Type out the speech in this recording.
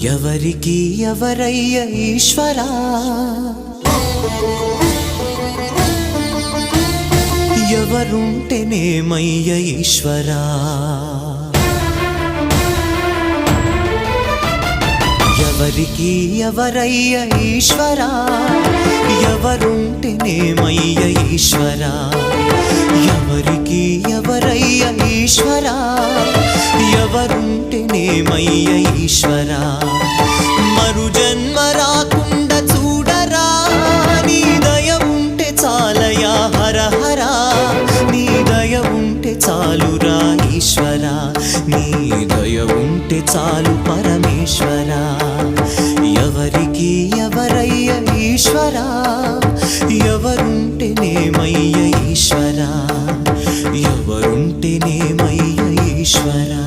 ఎవరికి ఎవరయ్య ఈశ్వరా, ఎవరుంటేనేమయ్య ఈశ్వరా, ఎవరికి ఎవరయ్య ఈశ్వరా, ఎవరుంటేనేమయ్య ఈశ్వరా, ఎవరికి ఎవరయ్య ఈశ్వరా, ఎవరుంటేనేమయ్య ఈశ్వరా. మరు జన్మ రాకుండా చూడరా, నీ దయ ఉంటే చాలయా హర హరా, నీ దయ ఉంటే చాలురా ఈశ్వరా, నీ దయ ఉంటే చాలు పరమేశ్వరా. ఎవరికి ఎవరయ్య ఈశ్వరా, ఎవరుంటేనేమయ్య ఈశ్వరా, ఎవరుంటేనేమయ్య ఈశ్వరా.